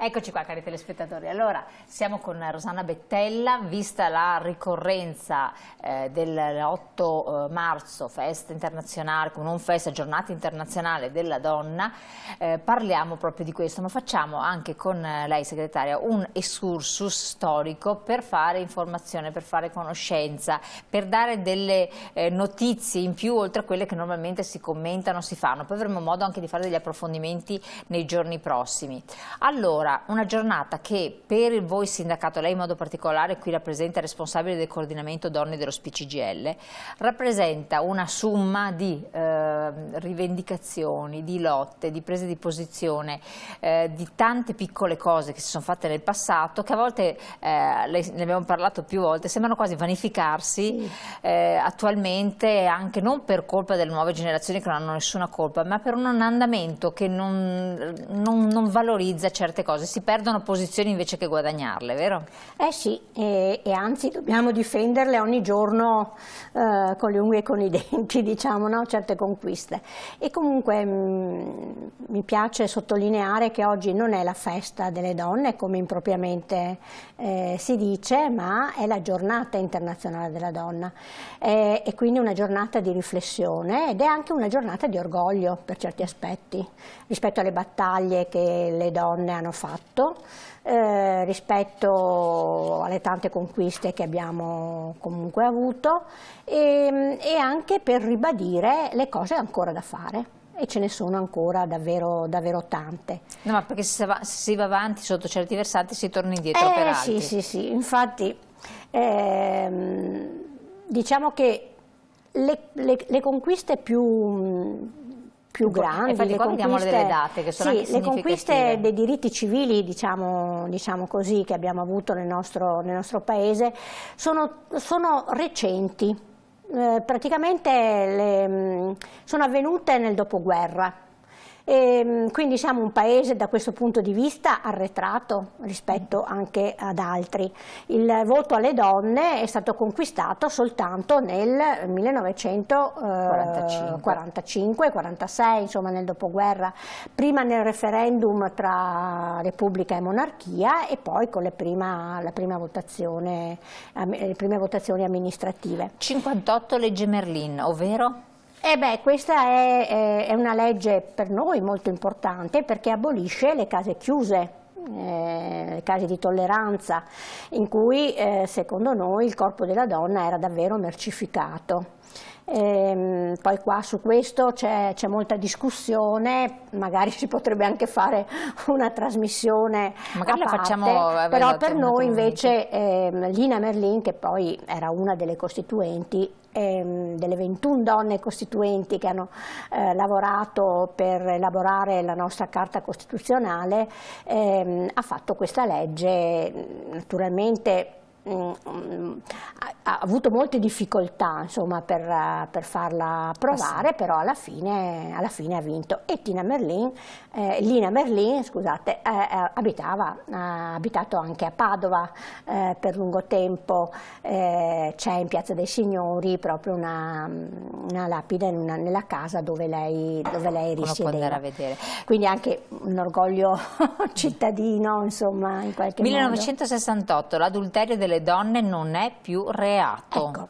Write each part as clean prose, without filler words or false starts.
Eccoci qua, cari telespettatori. Allora, siamo con Rosanna Bettella, vista la ricorrenza del8 marzo, festa internazionale, non festa, giornata internazionale della donna, parliamo proprio di questo, ma facciamo anche con lei, segretaria, un excursus storico per fare informazione, per fare conoscenza, per dare delle notizie in più oltre a quelle che normalmente si commentano, si fanno. Poi avremo modo anche di fare degli approfondimenti nei giorni prossimi. Allora, una giornata che per voi sindacato, lei in modo particolare qui rappresenta responsabile del coordinamento donne dello SPCGL, rappresenta una somma di rivendicazioni, di lotte, di prese di posizione, di tante piccole cose che si sono fatte nel passato, che a volte, ne abbiamo parlato più volte, sembrano quasi vanificarsi attualmente, anche non per colpa delle nuove generazioni che non hanno nessuna colpa, ma per un andamento che non valorizza certe cose, si perdono posizioni invece che guadagnarle, vero? Sì, e anzi dobbiamo difenderle ogni giorno con le unghie e con i denti, diciamo, no? Certe conquiste. E comunque mi piace sottolineare che oggi non è la festa delle donne, come impropriamente si dice, ma è la giornata internazionale della donna. E quindi una giornata di riflessione ed è anche una giornata di orgoglio per certi aspetti, rispetto alle battaglie che le donne hanno fatto, rispetto alle tante conquiste che abbiamo comunque avuto e anche per ribadire le cose ancora da fare. E ce ne sono ancora davvero, davvero tante. No, ma perché se si va avanti sotto certi versanti si torna indietro per altri. Sì, infatti diciamo che le conquiste più grandi, vediamo delle date che sono anche le conquiste dei diritti civili, diciamo così, che abbiamo avuto nel nostro paese, sono recenti. Praticamente sono avvenute nel dopoguerra. Quindi siamo un paese da questo punto di vista arretrato rispetto anche ad altri. Il voto alle donne è stato conquistato soltanto nel 1945-46, insomma nel dopoguerra, prima nel referendum tra Repubblica e monarchia e poi con le prime votazioni amministrative. 58 legge Merlin, ovvero? Questa è una legge per noi molto importante perché abolisce le case chiuse, le case di tolleranza, in cui secondo noi il corpo della donna era davvero mercificato. Poi qua su questo c'è molta discussione, magari si potrebbe anche fare una trasmissione magari a la parte, facciamo, però per noi invece Lina Merlin, che poi era una delle costituenti, delle 21 donne costituenti che hanno lavorato per elaborare la nostra Carta Costituzionale, ha fatto questa legge. Naturalmente ha avuto molte difficoltà, insomma, per farla approvare, però alla fine ha vinto. E Lina Merlin, scusate, ha abitato anche a Padova per lungo tempo. C'è in Piazza dei Signori proprio una lapide nella casa dove lei risiedeva. A vedere. Quindi anche un orgoglio cittadino, insomma, in qualche 1968, l'adulterio delle donne non è più reato. Ecco,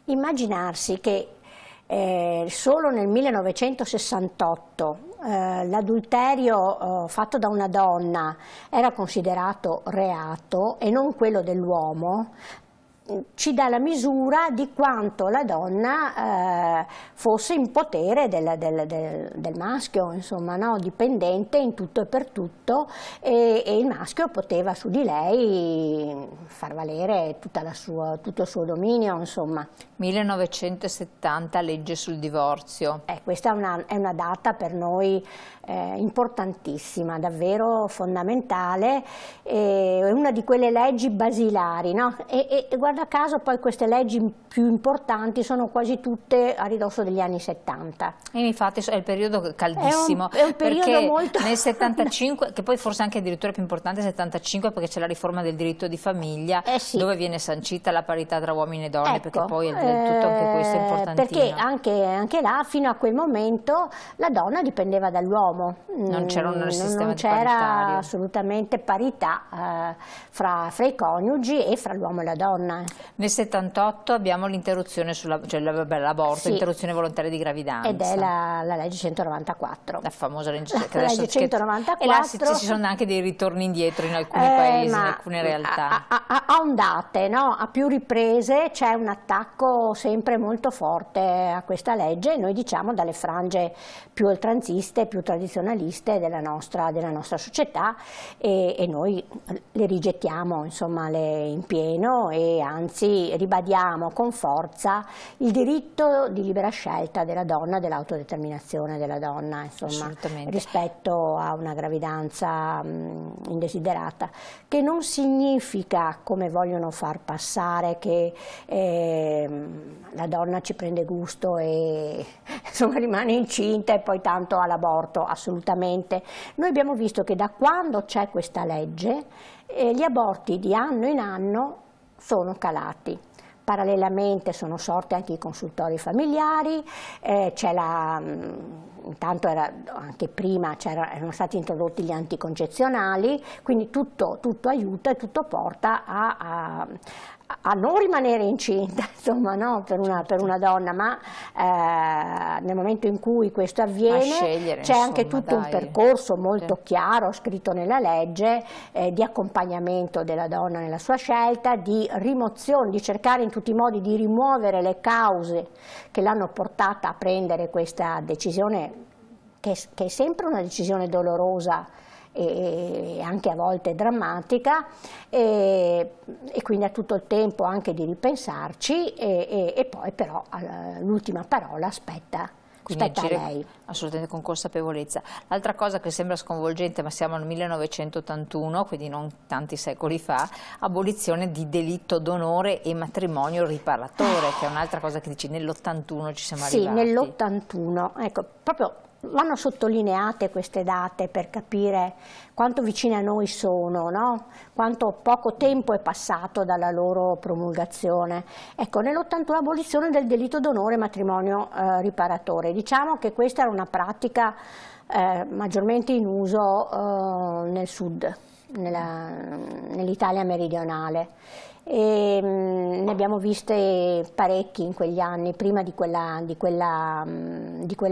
immaginarsi che solo nel 1968 l'adulterio fatto da una donna era considerato reato e non quello dell'uomo, ci dà la misura di quanto la donna fosse in potere del maschio, insomma, no? Dipendente in tutto e per tutto, e il maschio poteva su di lei far valere tutto il suo dominio, insomma. 1970, legge sul divorzio. Questa è una data per noi importantissima, davvero fondamentale, è una di quelle leggi basilari, no? E guardate guarda caso poi queste leggi più importanti sono quasi tutte a ridosso degli anni 70. E infatti è il periodo caldissimo, è un periodo perché molto... nel 75, che poi forse anche addirittura più importante, il 75, perché c'è la riforma del diritto di famiglia, sì, dove viene sancita la parità tra uomini e donne, ecco, perché poi è del tutto anche questo è importantino. Perché anche là, fino a quel momento, la donna dipendeva dall'uomo. Non c'era un sistema non c'era paritario. assolutamente parità fra i coniugi e fra l'uomo e la donna. Nel 78 abbiamo l'interruzione, cioè l'aborto, Sì, interruzione volontaria di gravidanza. ed è la legge 194. La famosa legge, che La adesso legge 194. E là ci sono anche dei ritorni indietro in alcuni paesi, in alcune realtà. A ondate, no? A più riprese c'è un attacco sempre molto forte a questa legge, e noi diciamo dalle frange più oltranziste, più tradizionaliste della nostra società, e noi le rigettiamo, insomma, in pieno, e anzi ribadiamo con forza il diritto di libera scelta della donna, dell'autodeterminazione della donna, insomma, rispetto a una gravidanza indesiderata, che non significa, come vogliono far passare, che la donna ci prende gusto e insomma rimane incinta e poi tanto all'aborto. Assolutamente. Noi abbiamo visto che da quando c'è questa legge gli aborti di anno in anno sono calati. Parallelamente sono sorti anche i consultori familiari, intanto anche prima erano stati introdotti gli anticoncezionali, quindi tutto aiuta e tutto porta a non rimanere incinta, insomma, no? per una donna, ma nel momento in cui questo avviene c'è anche tutto un percorso molto chiaro, scritto nella legge, di accompagnamento della donna nella sua scelta, di rimozione, di cercare in tutti i modi di rimuovere le cause che l'hanno portata a prendere questa decisione, che è sempre una decisione dolorosa e anche a volte drammatica, e quindi ha tutto il tempo anche di ripensarci, e poi però l'ultima parola spetta a lei. Assolutamente, con consapevolezza. L'altra cosa che sembra sconvolgente, ma siamo nel 1981, quindi non tanti secoli fa, abolizione di delitto d'onore e matrimonio riparatore, che è un'altra cosa che dici, nell'81 ci siamo arrivati. Sì, nell'81, ecco, proprio vanno sottolineate queste date per capire quanto vicine a noi sono, no? Quanto poco tempo è passato dalla loro promulgazione. Ecco, nell'81 abolizione del delitto d'onore e matrimonio riparatore. Diciamo che questa era una pratica maggiormente in uso nel sud, nell'Italia meridionale. E ne abbiamo viste parecchi in quegli anni, prima di quella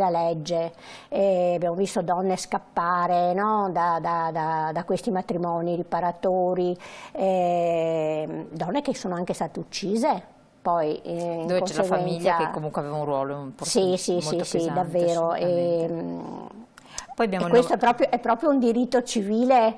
legge. Abbiamo visto donne scappare, no? da questi matrimoni riparatori, donne che sono anche state uccise. Poi, dove c'è la famiglia che comunque aveva un ruolo importante, sì, pesante, davvero. Poi abbiamo questo è proprio un diritto civile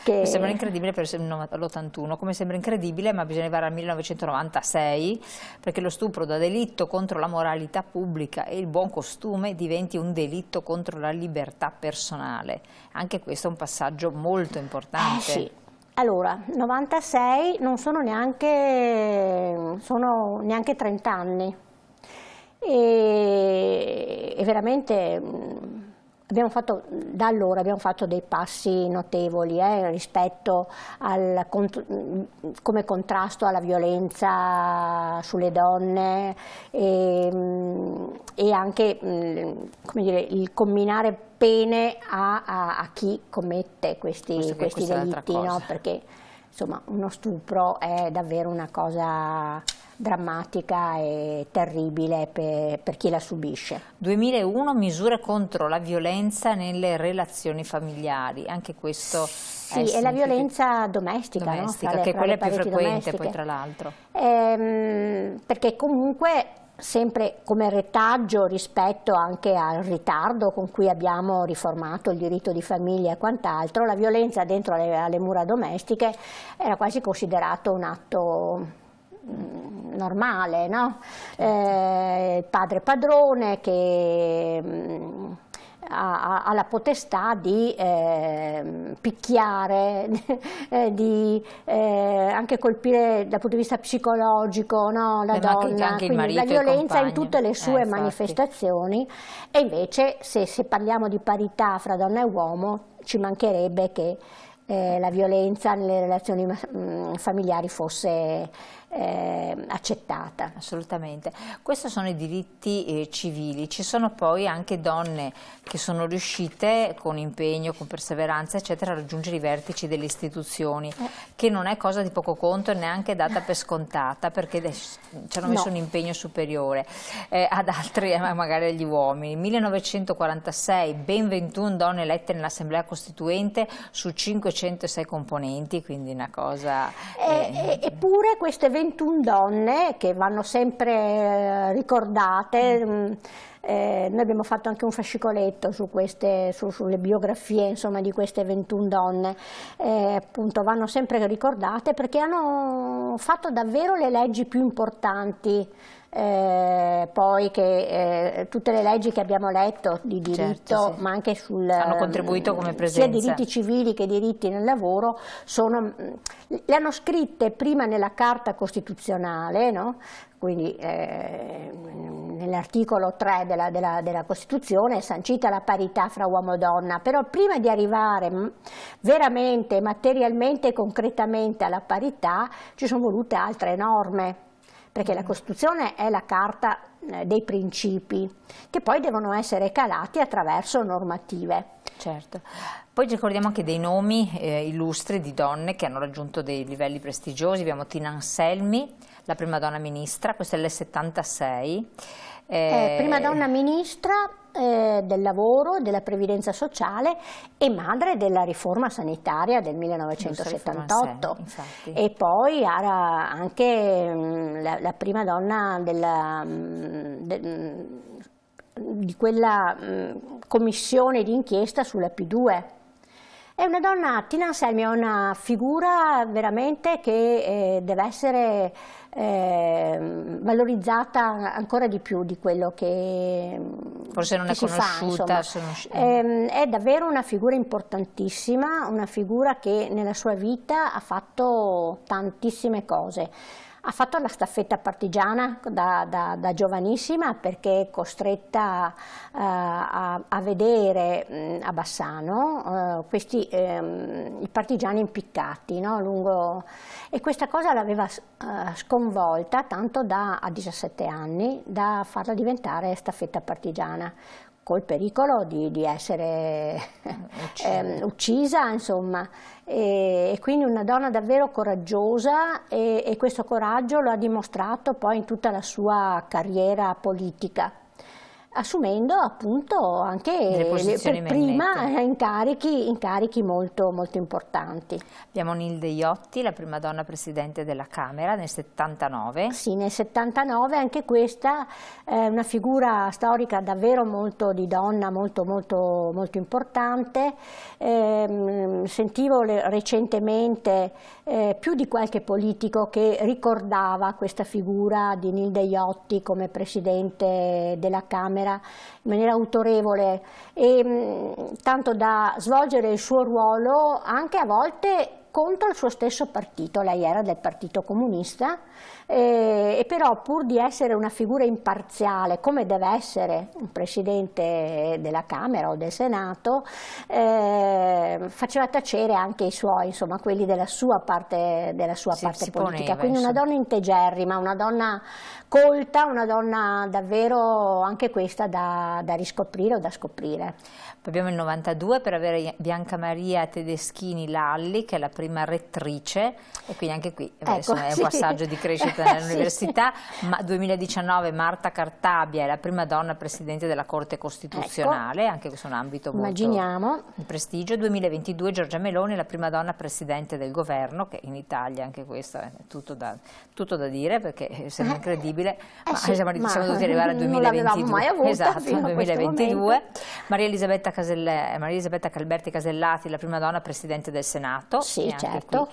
che... Mi sembra incredibile per l'81, come sembra incredibile, ma bisogna arrivare al 1996 perché lo stupro da delitto contro la moralità pubblica e il buon costume diventi un delitto contro la libertà personale. Anche questo è un passaggio molto importante. Sì. Allora, 96 non sono neanche 30 anni e veramente... Da allora abbiamo fatto dei passi notevoli rispetto come contrasto alla violenza sulle donne e anche come dire, il comminare pene a chi commette questi delitti, no? Perché insomma uno stupro è davvero una cosa drammatica e terribile per chi la subisce. 2001, misure contro la violenza nelle relazioni familiari, anche questo sì, è la violenza domestica, no? Che quella è più frequente poi tra l'altro. Perché comunque sempre come retaggio rispetto anche al ritardo con cui abbiamo riformato il diritto di famiglia e quant'altro, la violenza dentro alle mura domestiche era quasi considerato un atto normale, no? Il padre padrone che ha la potestà di picchiare, di anche colpire dal punto di vista psicologico, no, la donna, anche quindi la violenza in tutte le sue manifestazioni. E invece se parliamo di parità fra donna e uomo, ci mancherebbe che la violenza nelle relazioni familiari fosse accettata. Assolutamente. Questi sono i diritti civili. Ci sono poi anche donne che sono riuscite con impegno, con perseveranza eccetera a raggiungere i vertici delle istituzioni, che non è cosa di poco conto e neanche data per scontata, perché ci hanno messo un impegno superiore ad altri, magari agli uomini. 1946 ben 21 donne elette nell'Assemblea Costituente su 506 componenti, quindi una cosa... Eppure queste 21 donne che vanno sempre ricordate, noi abbiamo fatto anche un fascicoletto sulle biografie, insomma, di queste 21 donne, appunto vanno sempre ricordate perché hanno fatto davvero le leggi più importanti. Poi che tutte le leggi che abbiamo letto di diritto, ma anche hanno contribuito come presenza, sia diritti civili che diritti nel lavoro, le hanno scritte prima nella Carta Costituzionale, no? Quindi nell'articolo 3 della Costituzione è sancita la parità fra uomo e donna, però prima di arrivare veramente, materialmente e concretamente alla parità ci sono volute altre norme, perché la Costituzione è la carta dei principi che poi devono essere calati attraverso normative. Certo. Poi ricordiamo anche dei nomi illustri di donne che hanno raggiunto dei livelli prestigiosi. Abbiamo Tina Anselmi, la prima donna ministra, questa è l'76. Prima donna ministra del lavoro, della previdenza sociale e madre della riforma sanitaria del 1978, e poi era anche la prima donna di quella commissione d'inchiesta sulla P2. È una donna, Tina Anselmi è una figura veramente che deve essere valorizzata ancora di più di quello che forse non è conosciuta. È davvero una figura importantissima, una figura che nella sua vita ha fatto tantissime cose. Ha fatto la staffetta partigiana da giovanissima, perché è costretta a vedere a Bassano i partigiani impiccati, no, lungo, e questa cosa l'aveva sconvolta tanto a 17 anni da farla diventare staffetta partigiana, col pericolo di essere uccisa, insomma, e quindi una donna davvero coraggiosa, e questo coraggio lo ha dimostrato poi in tutta la sua carriera politica, assumendo appunto anche per prima incarichi molto, molto importanti. Abbiamo Nilde Iotti, la prima donna presidente della Camera nel 79. Sì, nel 79, anche questa è una figura storica davvero molto di donna, molto, molto, molto importante. Sentivo recentemente più di qualche politico che ricordava questa figura di Nilde Iotti come presidente della Camera in maniera autorevole, e tanto da svolgere il suo ruolo anche a volte contro il suo stesso partito. Lei era del Partito Comunista, e però pur di essere una figura imparziale, come deve essere un presidente della Camera o del Senato, faceva tacere anche i suoi, insomma, quelli della sua parte politica. Quindi una donna integerrima, una donna colta, una donna davvero anche questa da riscoprire o da scoprire. Poi abbiamo il 92 per avere Bianca Maria Tedeschini Lalli, che è la prima rettrice, e quindi anche qui insomma, è un passaggio di crescita nell'università. Ma 2019 Marta Cartabia è la prima donna presidente della Corte Costituzionale, anche questo è un ambito molto di prestigio. 2022 Giorgia Meloni è la prima donna presidente del governo, che in Italia anche questo è tutto da dire, perché sembra incredibile, ma siamo dovuti arrivare al 2022. Non l'avevamo mai avuta, esatto, fino a 2022. Maria Elisabetta Calberti Casellati, la prima donna presidente del Senato, sì, certo,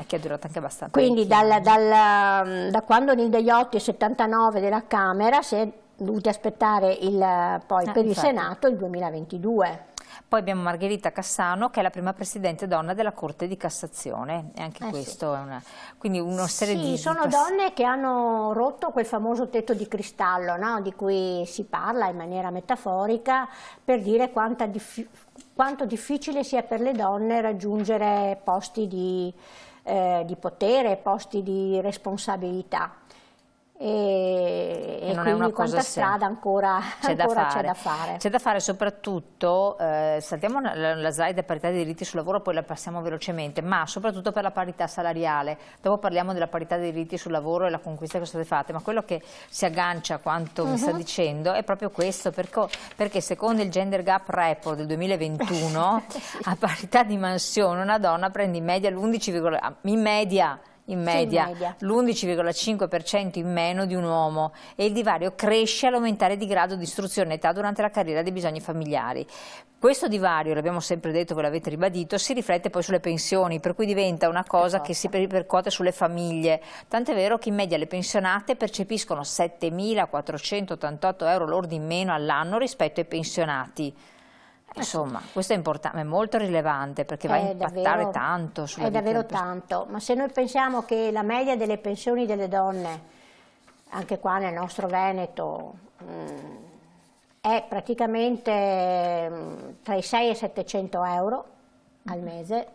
che ha durato anche abbastanza. Quindi da quando Nilde Iotti, 79 della Camera, si è dovuti aspettare poi per il infatti. Senato il 2022. Poi abbiamo Margherita Cassano, che è la prima presidente donna della Corte di Cassazione, e anche questo è quindi una serie Sì, sono donne che hanno rotto quel famoso tetto di cristallo, no? Di cui si parla in maniera metaforica, per dire quanto difficile sia per le donne raggiungere posti di potere, posti di responsabilità. E non è quindi una quanta cosa strada ancora c'è da fare. C'è da fare soprattutto, saltiamo la slide parità di diritti sul lavoro, poi la passiamo velocemente, ma soprattutto per la parità salariale. Dopo parliamo della parità dei diritti sul lavoro e la conquista che sono state fatte, ma quello che si aggancia a quanto mi sta dicendo è proprio questo, perché secondo il Gender Gap Report del 2021, a parità di mansione una donna prende in media l'11,5% in meno di un uomo, e il divario cresce all'aumentare di grado di istruzione e età durante la carriera dei bisogni familiari. Questo divario, l'abbiamo sempre detto, ve l'avete ribadito, si riflette poi sulle pensioni, per cui diventa una cosa che si ripercuote sulle famiglie. Tant'è vero che in media le pensionate percepiscono 7.488 euro lordi in meno all'anno rispetto ai pensionati. Insomma, questo è importante, è molto rilevante, perché va a impattare tanto sulla vita. È davvero tanto, ma se noi pensiamo che la media delle pensioni delle donne, anche qua nel nostro Veneto, è praticamente tra i 6 e i 700 euro al mese.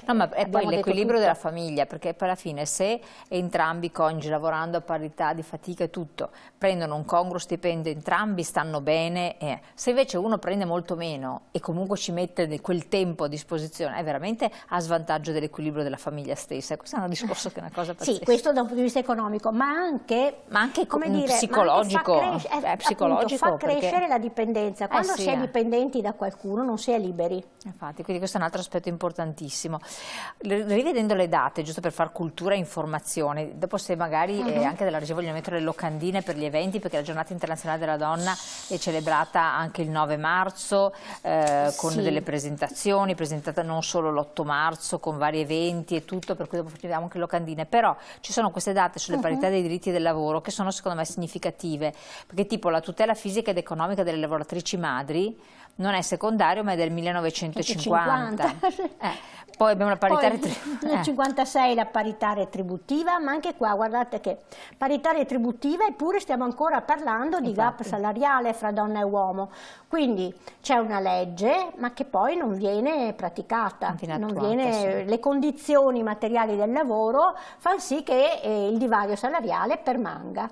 No, ma è poi l'equilibrio della famiglia, perché poi alla fine se entrambi i coniugi, lavorando a parità di fatica e tutto, prendono un congruo stipendio, entrambi stanno bene, se invece uno prende molto meno e comunque ci mette quel tempo a disposizione, è veramente a svantaggio dell'equilibrio della famiglia stessa. Questo è un discorso che è una cosa pazzesca. Sì, questo da un punto di vista economico, ma anche come dire, psicologico. Appunto, fa crescere la dipendenza. Quando si è dipendenti da qualcuno non si è liberi. Infatti, quindi questo è un altro aspetto importantissimo. Rivedendo le date, giusto per far cultura e informazione, dopo se magari anche della regia vogliono mettere le locandine per gli eventi, perché la giornata internazionale della donna è celebrata anche il 9 marzo con delle presentazioni, presentata non solo l'8 marzo con vari eventi e tutto, per cui dopo facciamo anche le locandine, però ci sono queste date sulle parità dei diritti del lavoro che sono secondo me significative, perché tipo la tutela fisica ed economica delle lavoratrici madri non è secondario, ma è del 1950. Poi abbiamo la parità retributiva. Nel 1956 la parità retributiva, ma anche qua guardate che parità retributiva, eppure stiamo ancora parlando di gap salariale fra donna e uomo. Quindi c'è una legge, ma che poi non viene praticata, le condizioni materiali del lavoro fanno sì che il divario salariale permanga.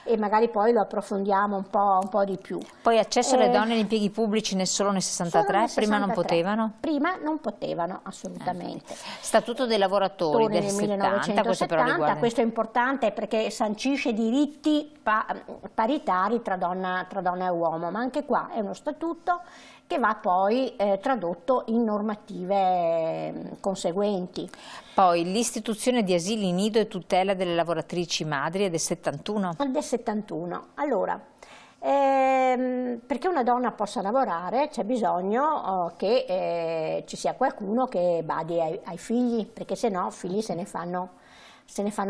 E magari poi lo approfondiamo un po' di più. Poi accesso alle donne agli impieghi pubblici solo nel 63? Prima non potevano? Prima non potevano, assolutamente. Statuto dei lavoratori del 1970, questo è importante perché sancisce diritti paritari tra donna e uomo, ma anche qua è uno statuto che va poi tradotto in normative conseguenti. Poi l'istituzione di asili nido e tutela delle lavoratrici madri è del 71? Del 71. Allora, perché una donna possa lavorare c'è bisogno che ci sia qualcuno che badi ai figli, perché se no figli se ne fanno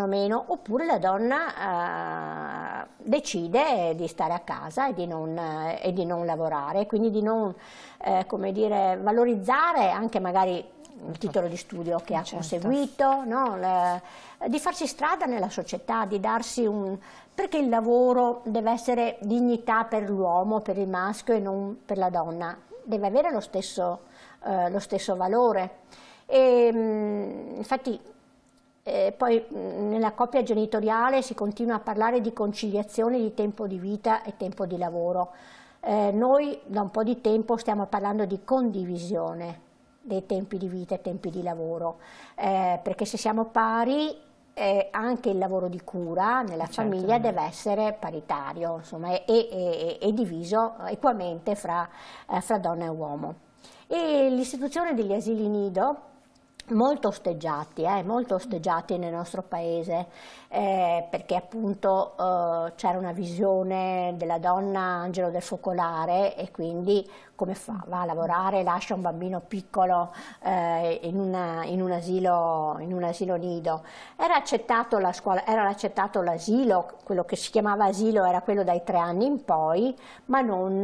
meno, oppure la donna decide di stare a casa e di non lavorare, quindi di non come dire, valorizzare anche magari il titolo di studio che ha conseguito, no? Di farsi strada nella società, di darsi perché il lavoro deve essere dignità per l'uomo, per il maschio e non per la donna, deve avere lo stesso valore. E, infatti poi nella coppia genitoriale si continua a parlare di conciliazione di tempo di vita e tempo di lavoro. Noi da un po' di tempo stiamo parlando di condivisione dei tempi di vita e tempi di lavoro, perché se siamo pari anche il lavoro di cura nella famiglia deve essere paritario, insomma, e diviso equamente fra donna e uomo. E l'istituzione degli asili nido molto osteggiati nel nostro paese, perché appunto c'era una visione della donna angelo del focolare, e quindi come fa? Va a lavorare, lascia un bambino piccolo in un asilo nido. Era accettato la scuola, era accettato l'asilo, quello che si chiamava asilo era quello dai 3 anni in poi, ma non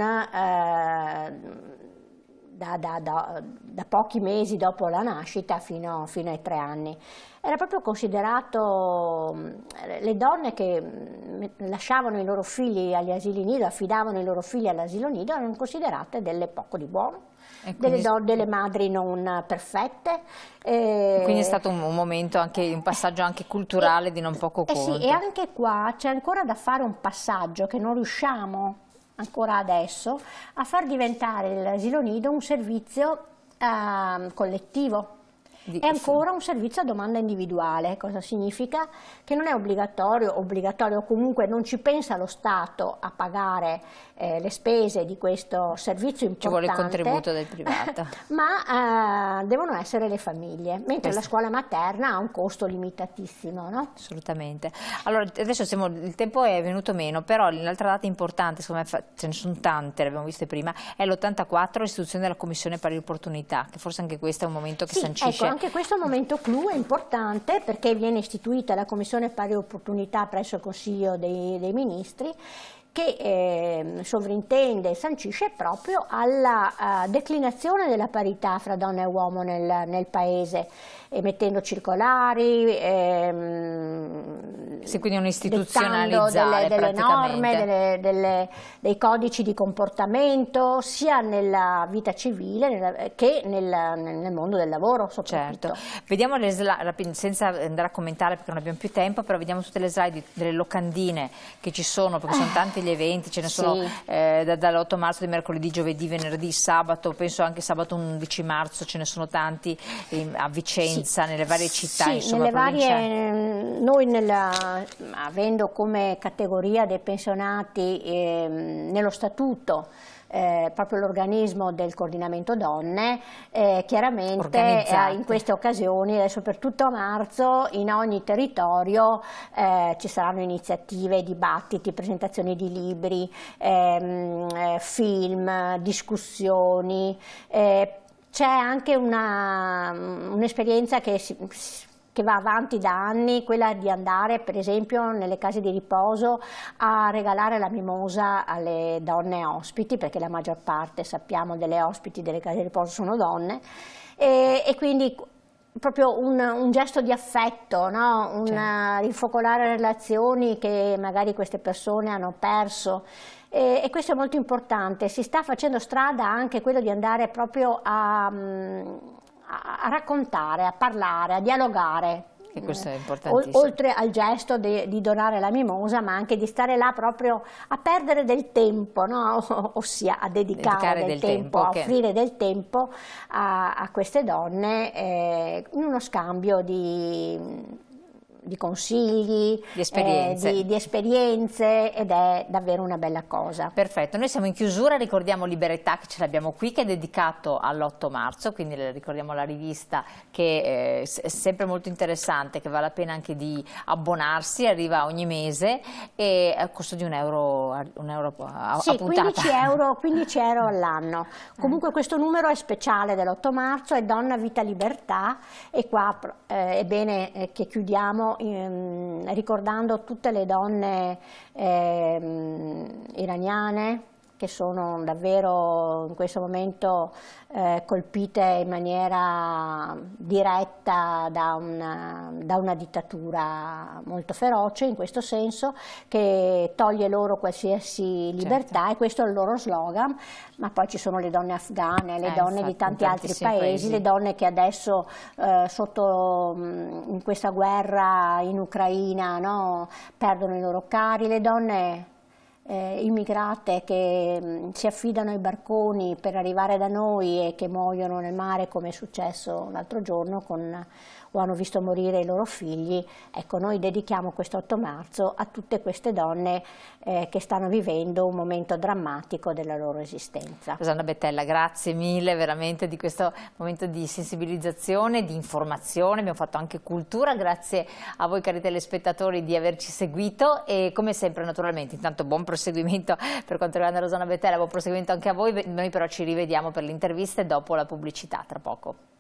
da pochi mesi dopo la nascita fino ai 3 anni. Era proprio considerato, le donne che lasciavano i loro figli agli asili nido, affidavano i loro figli all'asilo nido, erano considerate delle poco di buono, delle madri non perfette. Quindi è stato un momento, un passaggio anche culturale di non poco conto. Sì, e anche qua c'è ancora da fare un passaggio che non riusciamo ancora adesso a far diventare l'asilo nido un servizio collettivo. È ancora un servizio a domanda individuale. Cosa significa? Che non è obbligatorio o comunque non ci pensa lo Stato a pagare le spese di questo servizio importante. Ci vuole il contributo del privato. Ma devono essere le famiglie, mentre la scuola materna ha un costo limitatissimo, no? Assolutamente. Allora, adesso il tempo è venuto meno, però l'altra data importante, secondo me ce ne sono tante, le abbiamo viste prima, è l'84, l'istituzione della Commissione Pari Opportunità, che forse anche questo è un momento che sancisce. Ecco, anche questo momento clou è importante, perché viene istituita la Commissione Pari Opportunità presso il Consiglio dei Ministri, che sovrintende e sancisce proprio alla declinazione della parità fra donna e uomo nel Paese, emettendo circolari, quindi un istituzionalizzare delle norme, dei codici di comportamento, sia nella vita civile che nel mondo del lavoro soprattutto. Certo. Vediamo le slide, senza andare a commentare perché non abbiamo più tempo, però vediamo tutte le slide delle locandine che ci sono, perché sono tanti gli eventi, ce ne sono dall'8 marzo, di mercoledì, giovedì, venerdì, sabato, penso anche sabato 11 marzo, ce ne sono tanti a Vicenza, nelle varie città, insomma, nelle varie, noi avendo come categoria dei pensionati nello statuto proprio l'organismo del coordinamento donne, chiaramente in queste occasioni, soprattutto a marzo, in ogni territorio ci saranno iniziative, dibattiti, presentazioni di libri, film, discussioni. C'è anche un'esperienza che va avanti da anni, quella di andare per esempio nelle case di riposo a regalare la mimosa alle donne ospiti, perché la maggior parte, sappiamo, delle ospiti delle case di riposo sono donne, e quindi proprio un gesto di affetto, no? Rinfocolare relazioni che magari queste persone hanno perso. E questo è molto importante. Si sta facendo strada anche quello di andare proprio a raccontare, a parlare, a dialogare. E questo è importantissimo. Oltre al gesto di donare la mimosa, ma anche di stare là proprio a perdere del tempo, no? Ossia a dedicare del tempo, a offrire del tempo a queste donne in uno scambio di consigli, di esperienze, ed è davvero una bella cosa. Perfetto, noi siamo in chiusura, ricordiamo Liberetà, che ce l'abbiamo qui, che è dedicato all'8 marzo, quindi ricordiamo la rivista, che è sempre molto interessante, che vale la pena anche di abbonarsi, arriva ogni mese e a costo di €1 a puntata. 15 euro all'anno. Comunque questo numero è speciale dell'8 marzo, è Donna, Vita, Libertà, e qua è bene che chiudiamo ricordando tutte le donne iraniane che sono davvero in questo momento colpite in maniera diretta da una dittatura molto feroce, in questo senso, che toglie loro qualsiasi libertà, e questo è il loro slogan. Ma poi ci sono le donne afghane, le donne di tanti altri paesi, le donne che adesso in questa guerra in Ucraina, no, perdono i loro cari, le donne immigrate che si affidano ai barconi per arrivare da noi e che muoiono nel mare, come è successo l'altro giorno con o hanno visto morire i loro figli. Ecco, noi dedichiamo questo 8 marzo a tutte queste donne che stanno vivendo un momento drammatico della loro esistenza. Rosanna Bettella, grazie mille veramente di questo momento di sensibilizzazione, di informazione, abbiamo fatto anche cultura, grazie a voi cari telespettatori di averci seguito e come sempre naturalmente intanto buon proseguimento per quanto riguarda Rosanna Bettella, buon proseguimento anche a voi, noi però ci rivediamo per le interviste dopo la pubblicità, tra poco.